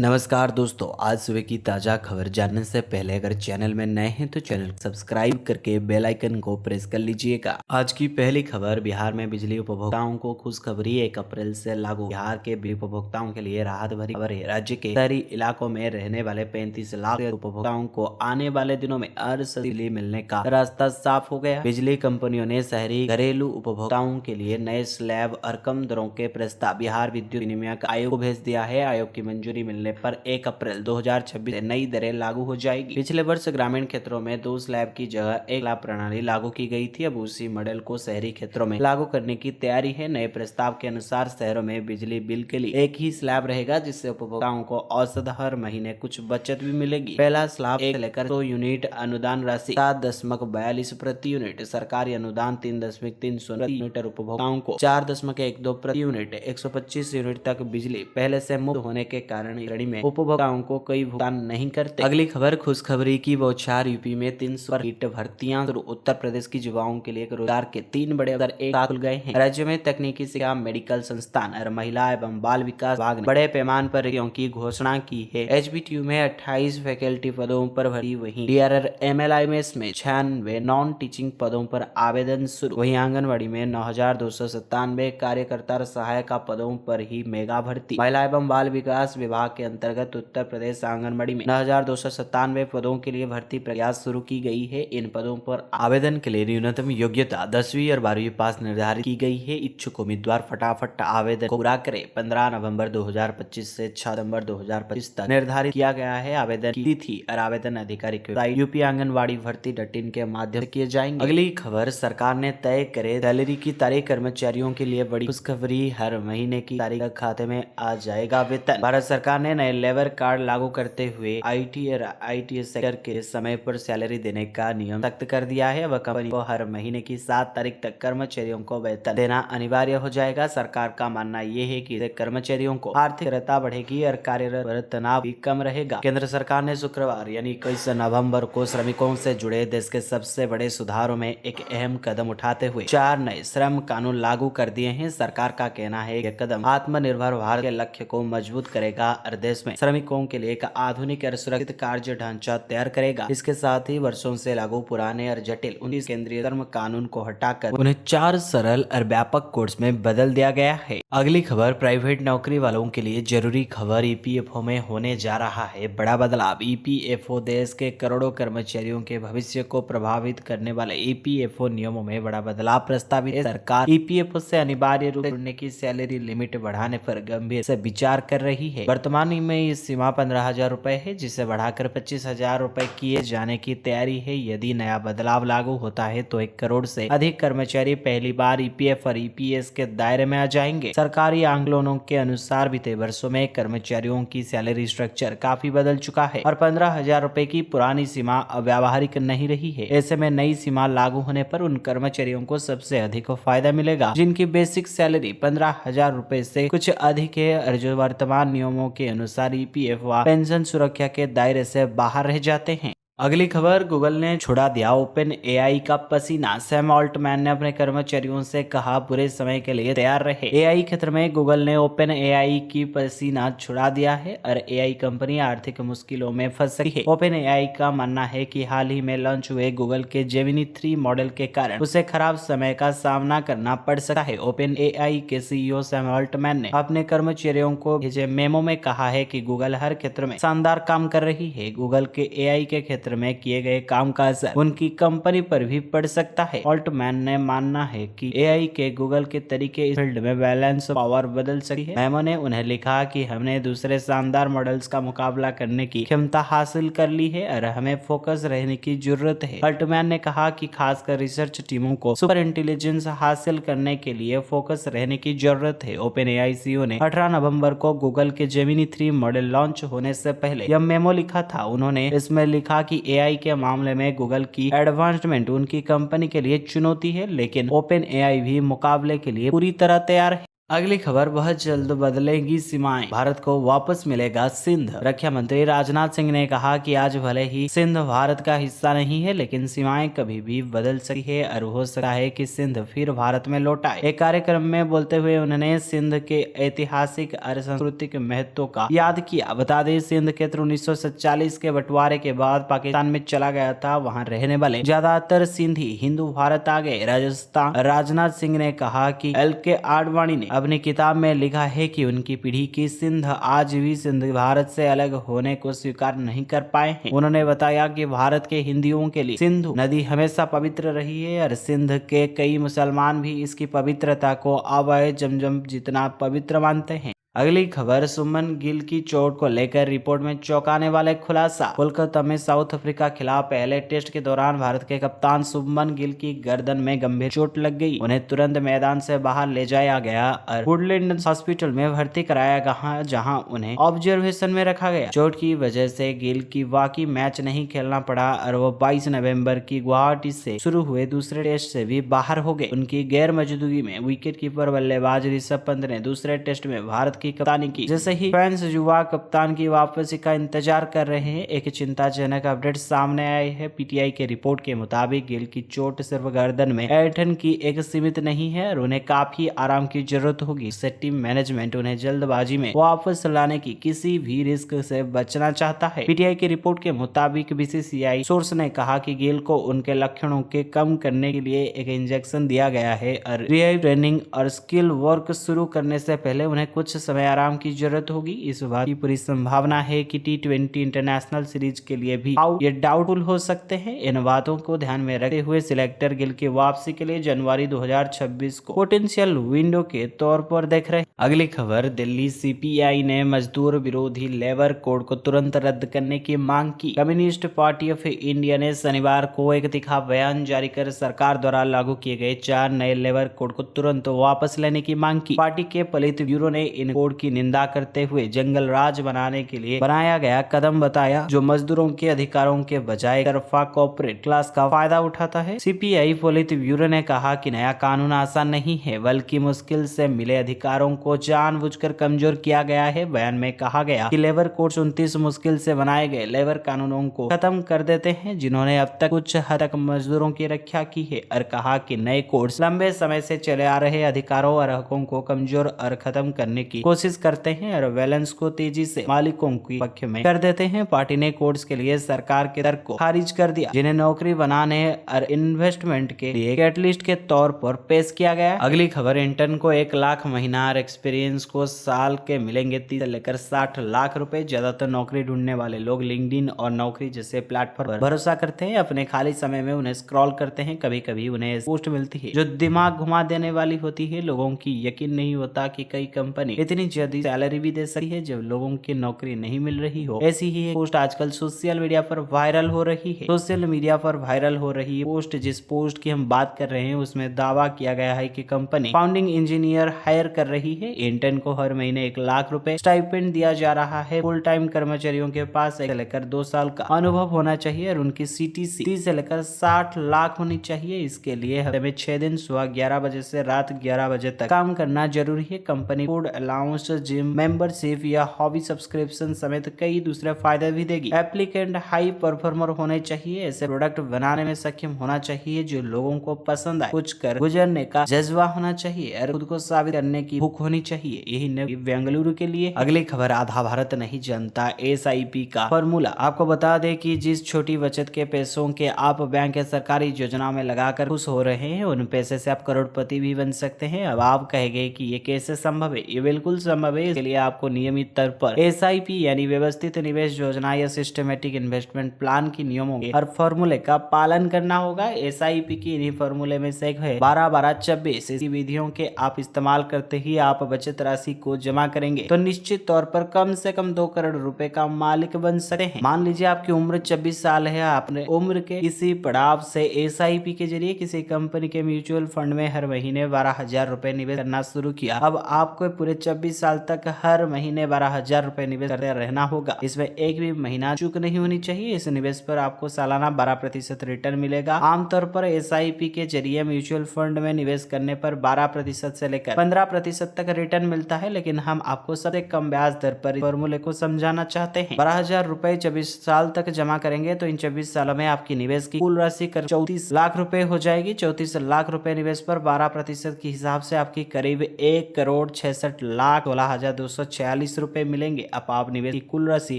नमस्कार दोस्तों, आज सुबह की ताज़ा खबर जानने से पहले अगर चैनल में नए हैं तो चैनल सब्सक्राइब करके बेल आइकन को प्रेस कर लीजिएगा। आज की पहली खबर, बिहार में बिजली उपभोक्ताओं को खुशखबरी, 1 अप्रैल से लागू। बिहार के बिजली उपभोक्ताओं के लिए राहत भरी खबर है। राज्य के शहरी इलाकों में रहने वाले 35 लाख उपभोक्ताओं को आने वाले दिनों में बिजली मिलने का रास्ता साफ हो गया। बिजली कंपनियों ने शहरी घरेलू उपभोक्ताओं के लिए नए स्लैब और कम दरों के प्रस्ताव बिहार विद्युत विनियामक आयोग को भेज दिया है। आयोग की मंजूरी मिलने पर 1 अप्रैल 2026 से नई दरें लागू हो जाएगी। पिछले वर्ष ग्रामीण क्षेत्रों में 2 स्लैब की जगह 1 स्लैब प्रणाली लागू की गई थी। अब उसी मॉडल को शहरी क्षेत्रों में लागू करने की तैयारी है। नए प्रस्ताव के अनुसार शहरों में बिजली बिल के लिए 1 ही स्लैब रहेगा, जिससे उपभोक्ताओं को औसत हर महीने कुछ बचत भी मिलेगी। पहला स्लैब 1 लेकर 100 यूनिट, अनुदान राशि 7.42 प्रति यूनिट, सरकारी अनुदान 3.300 प्रति यूनिट और उपभोक्ताओं को 4.12 प्रति यूनिट, 125 यूनिट तक बिजली पहले से मुफ्त होने के कारण श्रेणी में उपभोक्ताओं को कोई भुगतान नहीं करते। अगली खबर खुशखबरी की बौछार, यूपी में 300 ईट भर्तियां शुरू। उत्तर प्रदेश की युवाओं के लिए रोजगार के 3 बड़े अवसर एक साथ खुल गए हैं। राज्य में तकनीकी शिक्षा, मेडिकल संस्थान और महिला एवं बाल विकास विभाग ने बड़े पैमाने पर रिक्तियों की घोषणा की है। HBTU में 28 फैकल्टी पदों पर भर्ती, वहीं DRR MLIS में 96 नॉन टीचिंग पदों पर आवेदन शुरू। वहीं आंगनबाड़ी में 9,297 कार्यकर्ता और सहायिका पदों पर ही मेगा भर्ती। महिला एवं बाल विकास विभाग के अंतर्गत उत्तर प्रदेश आंगनबाड़ी में 9,297 पदों के लिए भर्ती प्रक्रिया शुरू की गई है। इन पदों पर आवेदन के लिए न्यूनतम योग्यता 10वीं और 12वीं पास निर्धारित की गई है। इच्छुक उम्मीदवार फटाफट आवेदन को पूरा करें। 15 नवंबर 2025 से 6 दिसंबर 2025 तक निर्धारित किया गया है। आवेदन की तिथि और आवेदन अधिकारी की वेबसाइट यूपी आंगनबाड़ी भर्ती .in के माध्यम से किए जाएंगे। अगली खबर, सरकार ने तय करे सैलरी की तारीख। कर्मचारियों के लिए बड़ी खुशखबरी, हर महीने की तारीख खाते में आ जाएगा वेतन। भारत सरकार ने नए लेबर कार्ड लागू करते हुए IT और ITS सेक्टर के समय पर सैलरी देने का नियम सख्त कर दिया है। वह कंपनी को हर महीने की 7 तारीख तक कर्मचारियों को वेतन देना अनिवार्य हो जाएगा। सरकार का मानना ये है कि कर्मचारियों को आर्थिक क्षमता बढ़ेगी और कार्यरत तनाव भी कम रहेगा। केंद्र सरकार ने शुक्रवार यानी 21 नवंबर को श्रमिकों से जुड़े देश के सबसे बड़े सुधारों में एक अहम कदम उठाते हुए 4 नए श्रम कानून लागू कर दिए हैं। सरकार का कहना है यह कदम आत्मनिर्भर भारत के लक्ष्य को मजबूत करेगा और देश में श्रमिकों के लिए एक आधुनिक और सुरक्षित कार्य ढांचा तैयार करेगा। इसके साथ ही वर्षों से लागू पुराने और जटिल 19 केंद्रीय श्रम कानून को हटाकर उन्हें 4 सरल और व्यापक कोर्स में बदल दिया गया है। अगली खबर, प्राइवेट नौकरी वालों के लिए जरूरी खबर, EPFO में होने जा रहा है बड़ा बदलाव। EPFO देश के करोड़ों कर्मचारियों के भविष्य को प्रभावित करने वाले EPFO नियमों में बड़ा बदलाव प्रस्तावित है। सरकार EPFO से अनिवार्य रूप से जुड़ने की सैलरी लिमिट बढ़ाने पर गंभीर से विचार कर रही है। वर्तमान में ये सीमा 15,000 रुपए है, जिसे बढ़ाकर 25,000 रुपए किए जाने की तैयारी है। यदि नया बदलाव लागू होता है तो 1 करोड़ से अधिक कर्मचारी पहली बार EPF और EPS के दायरे में आ जाएंगे। सरकारी आंकड़ों के अनुसार बीते वर्षों में कर्मचारियों की सैलरी स्ट्रक्चर काफी बदल चुका है और 15,000 रुपए की पुरानी सीमा अव्यावहारिक नहीं रही है। ऐसे में नई सीमा लागू होने पर उन कर्मचारियों को सबसे अधिक फायदा मिलेगा जिनकी बेसिक सैलरी 15,000 रुपए से कुछ अधिक है और जो वर्तमान नियमों के अनुसार EPF व पेंशन सुरक्षा के दायरे से बाहर रह जाते हैं। अगली खबर, गूगल ने छुड़ा दिया ओपन AI का पसीना। सैम ऑल्टमैन ने अपने कर्मचारियों से कहा, बुरे समय के लिए तैयार रहे। AI क्षेत्र में गूगल ने ओपन AI की पसीना छुड़ा दिया है और AI कंपनी आर्थिक मुश्किलों में फंस रही है। ओपन AI का मानना है कि हाल ही में लॉन्च हुए गूगल के जेमिनी 3 मॉडल के कारण उसे खराब समय का सामना करना पड़ सकता है। ओपन AI के CEO सैम ऑल्टमैन ने अपने कर्मचारियों को भेजे मेमो में कहा है कि गूगल हर क्षेत्र में शानदार काम कर रही है। गूगल के AI के क्षेत्र में किए गए काम का असर उनकी कंपनी पर भी पड़ सकता है। ऑल्टमैन ने मानना है कि AI के गूगल के तरीके इस फील्ड में बैलेंस पावर बदल सकती है। मेमो ने उन्हें लिखा कि हमने दूसरे शानदार मॉडल्स का मुकाबला करने की क्षमता हासिल कर ली है और हमें फोकस रहने की जरूरत है। ऑल्टमैन ने कहा कि खासकर रिसर्च टीमों को सुपर इंटेलिजेंस हासिल करने के लिए फोकस रहने की जरूरत है। ओपन AI CEO ने 18 नवंबर को गूगल के जेमिनी 3 मॉडल लॉन्च होने से पहले यह मेमो लिखा था। उन्होंने इसमें लिखा कि AI के मामले में गूगल की एडवांसमेंट उनकी कंपनी के लिए चुनौती है, लेकिन ओपन AI भी मुकाबले के लिए पूरी तरह तैयार है। अगली खबर, बहुत जल्द बदलेंगी सीमाएं, भारत को वापस मिलेगा सिंध। रक्षा मंत्री राजनाथ सिंह ने कहा कि आज भले ही सिंध भारत का हिस्सा नहीं है, लेकिन सीमाएं कभी भी बदल सकती है और हो सकता है कि सिंध फिर भारत में लौट आए। एक कार्यक्रम में बोलते हुए उन्होंने सिंध के ऐतिहासिक और सांस्कृतिक महत्व का याद किया। बता दें, सिंध क्षेत्र 1947 के बंटवारे के बाद पाकिस्तान में चला गया था। वहाँ रहने वाले ज्यादातर सिंधी हिंदू भारत आ गए। राजनाथ सिंह ने कहा कि LK आडवाणी ने अपनी किताब में लिखा है कि उनकी पीढ़ी की सिंध आज भी सिंध भारत से अलग होने को स्वीकार नहीं कर पाए हैं। उन्होंने बताया कि भारत के हिंदुओं के लिए सिंधु नदी हमेशा पवित्र रही है और सिंध के कई मुसलमान भी इसकी पवित्रता को आबए जमजम जितना पवित्र मानते हैं। अगली खबर, सुमन गिल की चोट को लेकर रिपोर्ट में चौंकाने वाले खुलासा। कोलकाता में साउथ अफ्रीका खिलाफ पहले टेस्ट के दौरान भारत के कप्तान सुमन गिल की गर्दन में गंभीर चोट लग गई। उन्हें तुरंत मैदान से बाहर ले जाया गया और वुडलैंड हॉस्पिटल में भर्ती कराया गया, जहां उन्हें ऑब्जर्वेशन में रखा गया। चोट की वजह से गिल की वाकई मैच नहीं खेलना पड़ा और वो 22 नवम्बर की गुवाहाटी से शुरू हुए दूसरे टेस्ट से भी बाहर हो गए। उनकी गैर मौजूदगी में विकेट कीपर बल्लेबाज ऋषभ पंत ने दूसरे टेस्ट में भारत की कप्तानी की। जैसे ही फैंस युवा कप्तान की वापसी का इंतजार कर रहे हैं, एक चिंताजनक अपडेट सामने आई है। PTI के रिपोर्ट के मुताबिक गिल की चोट सिर्फ गर्दन में ऐंठन की एक सीमित नहीं है और उन्हें काफी आराम की जरूरत होगी। इससे टीम मैनेजमेंट उन्हें जल्दबाजी में वापस लाने की किसी भी रिस्क से बचना चाहता है। PTI की रिपोर्ट के मुताबिक BCCI सोर्स ने कहा कि गिल को उनके लक्षणों के कम करने के लिए एक इंजेक्शन दिया गया है और रिहाइव ट्रेनिंग और स्किल वर्क शुरू करने से पहले उन्हें कुछ समय आराम की जरूरत होगी। इस बात की पूरी संभावना है कि T20 इंटरनेशनल सीरीज के लिए भी ये डाउटफुल हो सकते हैं। इन बातों को ध्यान में रखते हुए सिलेक्टर गिल की वापसी के लिए जनवरी 2026 को पोटेंशियल विंडो के तौर पर देख रहे हैं। अगली खबर, दिल्ली CPI ने मजदूर विरोधी लेबर कोड को तुरंत रद्द करने की मांग की। कम्युनिस्ट पार्टी ऑफ इंडिया ने शनिवार को एक तीखा बयान जारी कर सरकार द्वारा लागू किए गए 4 नए लेबर कोड को तुरंत वापस लेने की मांग की। पार्टी के पोलित ब्यूरो ने इन कोड की निंदा करते हुए जंगल राज बनाने के लिए बनाया गया कदम बताया, जो मजदूरों के अधिकारों के बजाय तरफा कॉर्पोरेट क्लास का फायदा उठाता है। CPI पोलित ब्यूरो ने कहा कि नया कानून आसान नहीं है, बल्कि मुश्किल से मिले अधिकारों को जानबूझकर कमजोर किया गया है। बयान में कहा गया कि लेबर कोड 29 मुश्किल से बनाए गए लेबर कानूनों को खत्म कर देते हैं, जिन्होंने अब तक कुछ हद तक मजदूरों की रक्षा की है, और कहा कि नए कोड्स लंबे समय से चले आ रहे अधिकारों और हकों को कमजोर और खत्म करने की कोशिश करते हैं और बैलेंस को तेजी से मालिकों के पक्ष में कर देते हैं। पार्टी ने कोड्स के लिए सरकार के तर्क को खारिज कर दिया, जिन्हें नौकरी बनाने और इन्वेस्टमेंट के लिए कैटलिस्ट के तौर पर पेश किया गया। अगली खबर, इंटर्न को 1 लाख महीना और एक्सपीरियंस को साल के मिलेंगे 30 से लेकर 60 लाख रुपए। ज्यादातर नौकरी ढूंढने वाले लोग लिंक्डइन और नौकरी जैसे प्लेटफॉर्म पर भरोसा करते हैं। अपने खाली समय में उन्हें स्क्रॉल करते हैं। कभी कभी उन्हें पोस्ट मिलती है जो दिमाग घुमा देने वाली होती है। लोगों की यकीन नहीं होता कि कई कंपनी इतनी जल्दी सैलरी भी दे सकती है जब लोगों की नौकरी नहीं मिल रही हो। ऐसी ही एक पोस्ट आजकल सोशल मीडिया पर वायरल हो रही है। सोशल मीडिया पर वायरल हो रही है पोस्ट, जिस पोस्ट की हम बात कर रहे हैं, उसमें दावा किया गया है कि कंपनी फाउंडिंग इंजीनियर हायर कर रही है। इंटर्न को हर महीने 1 लाख रुपए स्टाइपेंड दिया जा रहा है। फुल टाइम कर्मचारियों के पास 1 से लेकर 2 साल का अनुभव होना चाहिए और उनकी CTC 30 से लेकर 60 लाख होनी चाहिए। इसके लिए हफ्ते में 6 दिन सुबह 11 बजे से रात 11 बजे तक काम करना जरूरी है। Company food allowance, gym membership या हॉबी सब्सक्रिप्शन समेत कई दूसरे फायदे भी देगी। एप्लीकेंट हाई परफॉर्मर होने चाहिए। ऐसे प्रोडक्ट बनाने में सक्षम होना चाहिए जो लोगों को पसंद आए। कुछ कर गुजरने का जज्बा होना चाहिए और खुद को साबित करने की भूख होनी चाहिए। यही नहीं बेंगलुरु के लिए। अगली खबर, आधा भारत नहीं जानता SIP का फॉर्मूला। आपको बता दें कि जिस छोटी बचत के पैसों के आप बैंक या सरकारी योजना में लगाकर खुश हो रहे हैं, उन पैसे से आप करोड़पति भी बन सकते हैं। अब आप कहेंगे कि ये कैसे संभव है? ये बिल्कुल संभव है। इसके लिए आपको नियमित तौर पर SIP यानी व्यवस्थित निवेश योजना या सिस्टमेटिक इन्वेस्टमेंट प्लान के नियमों के और फॉर्मूले का पालन करना होगा। SIP की इन्हीं फॉर्मूले में से एक है 12-12-24। इसी विधियों के आप इस्तेमाल करते ही आप बचत राशि को जमा करेंगे तो निश्चित तौर पर कम से कम 2 करोड़ रुपए का मालिक बन सकते हैं। मान लीजिए आपकी उम्र 26 साल है। आपने उम्र के किसी पड़ाव से SIP के जरिए किसी कंपनी के म्यूचुअल फंड में हर महीने 12,000 रुपए निवेश करना शुरू किया। अब आपको पूरे 26 साल तक हर महीने 12,000 रुपए निवेश करते रहना होगा। इसमें एक भी महीना चूक नहीं होनी चाहिए। इस निवेश पर आपको सालाना 12% रिटर्न मिलेगा। आमतौर पर SIP के जरिए म्यूचुअल फंड में निवेश करने पर 12% से लेकर 15% तक रिटर्न मिलता है, लेकिन हम आपको सबसे कम ब्याज दर पर फॉर्मूले को समझाना चाहते हैं। 12,000 रुपए 24 साल तक जमा करेंगे तो इन 24 सालों में आपकी निवेश की कुल राशि 34 लाख रुपए हो जाएगी। 34 लाख रुपए निवेश पर 12% के हिसाब से आपकी करीब 1,66,16,246 रुपए मिलेंगे। अब आप निवेश की कुल राशि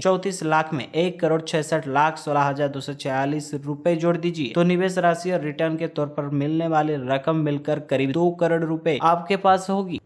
34 लाख में 1,66,16,246 रुपए जोड़ दीजिए तो निवेश राशि और रिटर्न के तौर पर मिलने वाली रकम मिलकर करीब 2 करोड़ रुपए आपके पास होगी।